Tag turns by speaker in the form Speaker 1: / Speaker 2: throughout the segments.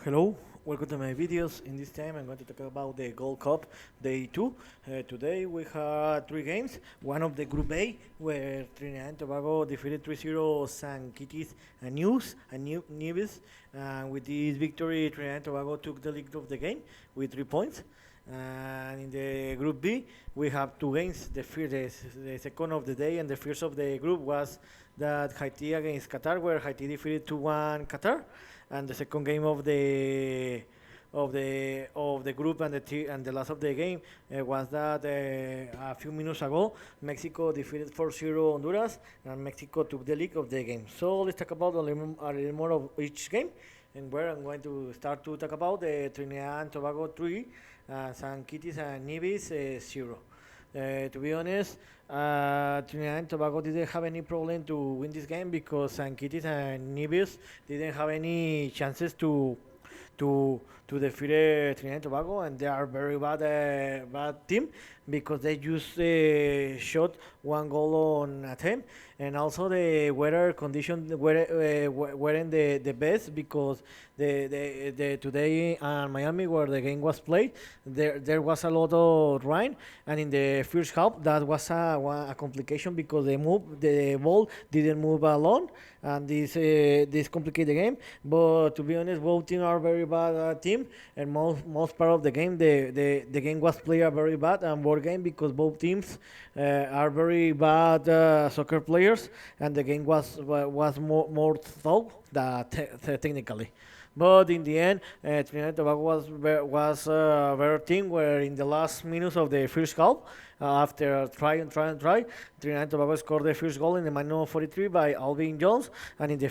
Speaker 1: Hello, welcome to my videos. In this time I'm going to talk about the Gold Cup Day 2. Today we had three games. One of the Group A where Trinidad and Tobago defeated 3-0 San Kittis and Nevis. With this victory Trinidad and Tobago took the lead of the game with 3 points. And in the Group B we have two games. The second of the day and the first of the group was that Haití against Qatar, where Haití defeated 2-1 Qatar, and the second game of the group and the last of the game was that a few minutes ago Mexico defeated 4-0 Honduras, and Mexico took the lead of the game. So let's talk about a little more of each game, and where I'm going to start to talk about the Trinidad and Tobago 3, San Kittis and Nevis 0. To be honest, Trinidad and Tobago didn't have any problem to win this game because St. Kitts and Nevis didn't have any chances to defeat Trinidad and Tobago, and they are very bad team because they just shot one goal on attempt, and also the weather conditions weren't the best because the today in Miami where the game was played there was a lot of rain, and in the first half that was a complication because the ball didn't move alone, and this complicated the game. But to be honest, both teams are very bad team, and most part of the game the game was played very bad and board game because both teams are very bad soccer players, and the game was more thought than technically. But in the end, Trinidad and Tobago was a better team. Where in the last minutes of the first half, after try, Trinidad and Tobago scored the first goal in the minute 43 by Alvin Jones, and in the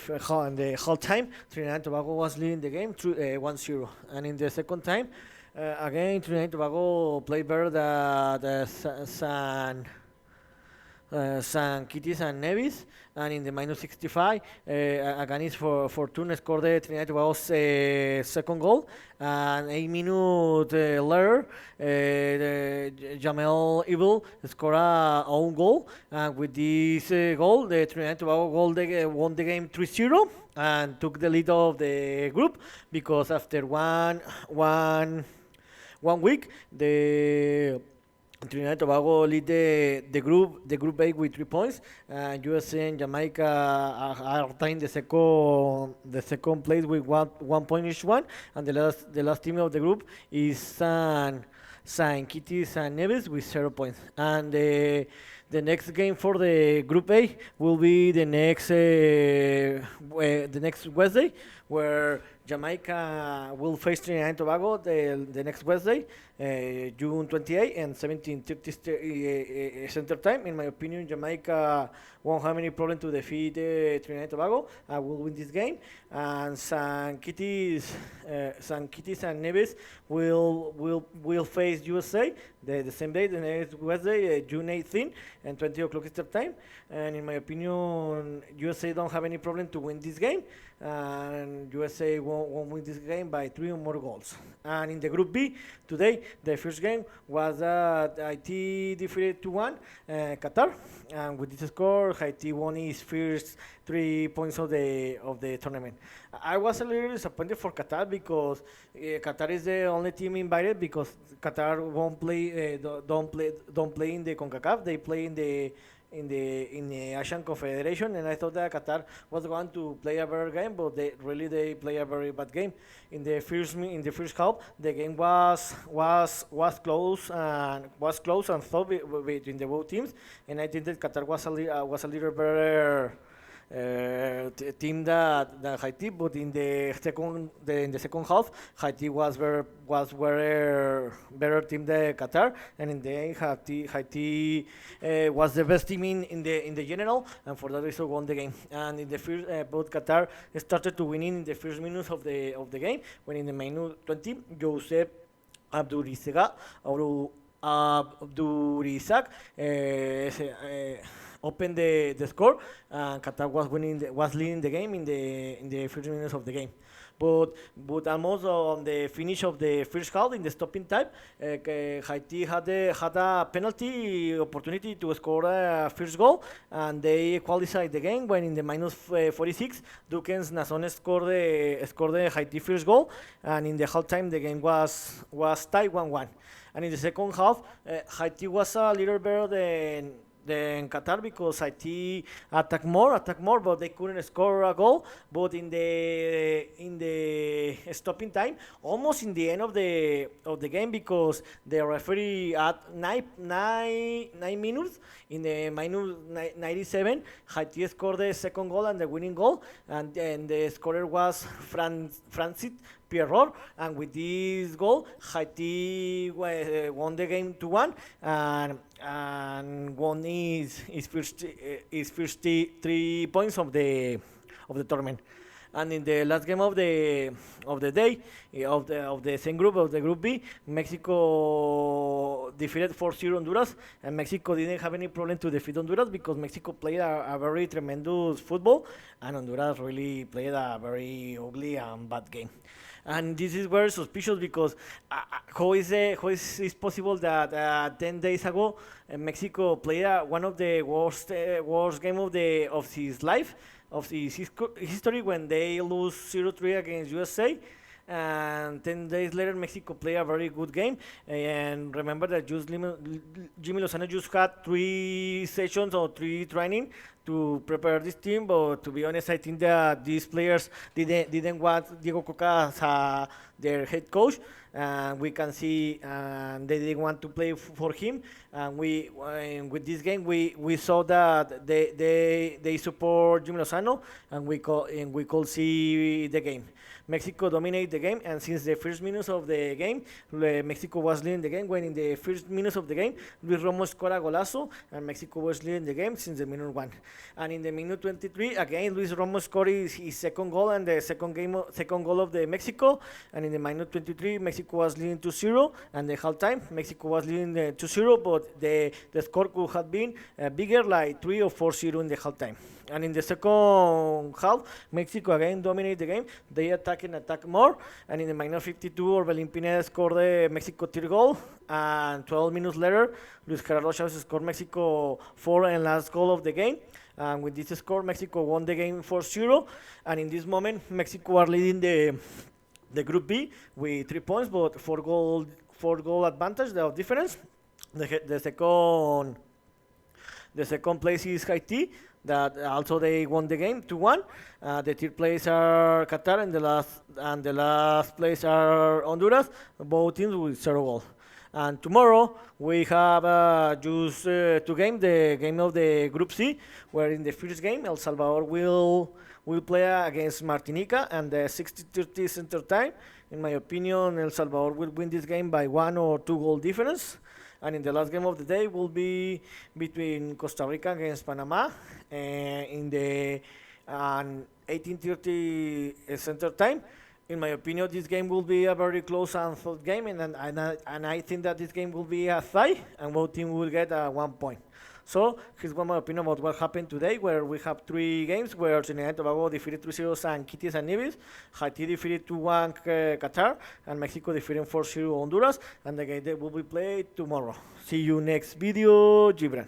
Speaker 1: half time, Trinidad and Tobago was leading the game 1-0. And in the second time, again Trinidad and Tobago played better than the San Kittis and Nevis, and in the minus 65, Aganis for Fortuna scored the Trinidad and Tobago's second goal, and 8 minutes later, Jamel Evil scored a own goal, and with this goal, the Trinidad and Tobago won the game 3-0 and took the lead of the group because after one week, the Trinidad and Tobago lead the group A with 3 points. USA and Jamaica are tying the second place with one point each one, and the last team of the group is San Kitts and Nevis with 0 points. And the next game for the Group A will be the next Wednesday, where Jamaica will face Trinidad and Tobago the next Wednesday, June 28 and 17:30 Center Time. In my opinion, Jamaica won't have any problem to defeat Trinidad and Tobago. I will win this game, and San Kitts and Nevis will face USA the same day, the next Wednesday, June 18 and 20 o'clock Eastern Time. And in my opinion, USA don't have any problem to win this game, and USA won't win this game by 3 or more goals. And in the Group B today, the first game was Haiti defeated 2-1 Qatar, and with this score, Haiti won his first 3 points of the tournament. I was a little disappointed for Qatar because Qatar is the only team invited because Qatar won't play, don't play in the Concacaf. They play in the Asian Confederation, and I thought that Qatar was going to play a better game, but they play a very bad game. In the first half, the game was close and tough between the both teams, and I think that Qatar was a little better team than Haiti, but in the second half, Haiti was better team than Qatar, and in the end, Haiti was the best team in the general, and for that reason won the game. And in the first, both Qatar started to winning in the first minutes of the game, when in the minute 20, Joseph Abdurizaga Abdurizak opened the score, and Qatar was leading the game in the first minutes of the game. but almost on the finish of the first half in the stopping time, Haiti had a penalty opportunity to score a first goal, and they equalized the game when in the minus 46, Dukens Nazon scored the Haiti first goal, and in the halftime the game was tied 1-1. And in the second half, Haiti was a little better than Qatar because Haiti attacked more, but they couldn't score a goal. But in the stopping time, almost in the end of the game, because the referee at 9 minutes in the minus 97, Haiti scored the second goal and the winning goal, and the scorer was Francis Pierrot, and with this goal, Haiti won the game 2-1, and won his first 3 points of the tournament. And in the last game of the day of the same group, of the Group B, Mexico defeated 4-0 Honduras, and Mexico didn't have any problem to defeat Honduras because Mexico played a very tremendous football, and Honduras really played a very ugly and bad game. And this is very suspicious because how is it possible that 10 days ago Mexico played one of the worst game of his life, of his history, when they lose 0-3 against USA, and 10 days later Mexico played a very good game. And remember that Jimmy Lozano just had 3 sessions or 3 training to prepare this team, but to be honest, I think that these players didn't want Diego Coca as their head coach. We can see they didn't want to play for him. And with this game, we saw that they support Jimmy Lozano, and we could see the game. Mexico dominated the game, and since the first minutes of the game, Mexico was leading the game. When in the first minutes of the game, Luis Romo scored a golazo, and Mexico was leading the game since the minute 1. And in the minute 23, again, Luis Romo scored his second goal and the second goal of the Mexico. And in the minute 23, Mexico was leading 2-0, and the halftime, Mexico was leading 2-0, but the score could have been bigger, like 3 or 4-0 in the halftime. And in the second half, Mexico again dominated the game. They attack more. And in the minute 52, Orbelin Pineda scored the Mexico third goal. And 12 minutes later, Luis Gerardo Chavez scored Mexico 4th and last goal of the game. And with this score, Mexico won the game 4-0. And in this moment, Mexico are leading the Group B with 3 points, but 4 goal advantage of difference. The second place is Haiti, that also they won the game 2-1. The third place are Qatar, and the last place are Honduras, both teams with 0 goal. And tomorrow we have just 2 games. The game of the Group C, where in the first game El Salvador will play against Martinica, and the 60-30 center time. In my opinion, El Salvador will win this game by 1 or 2 goal difference. And in the last game of the day will be between Costa Rica against Panama in the 18:30 center time. In my opinion, this game will be a very close and fought game, and I think that this game will be a tie, and both teams will get 1 point. So here's one more opinion about what happened today, where we have 3 games, where Trinidad and Tobago defeated 3-0 and Kittis and Nevis, Haiti defeated 2-1 Qatar, and Mexico defeated 4-0 Honduras, and the game that will be played tomorrow. See you next video, Gibran.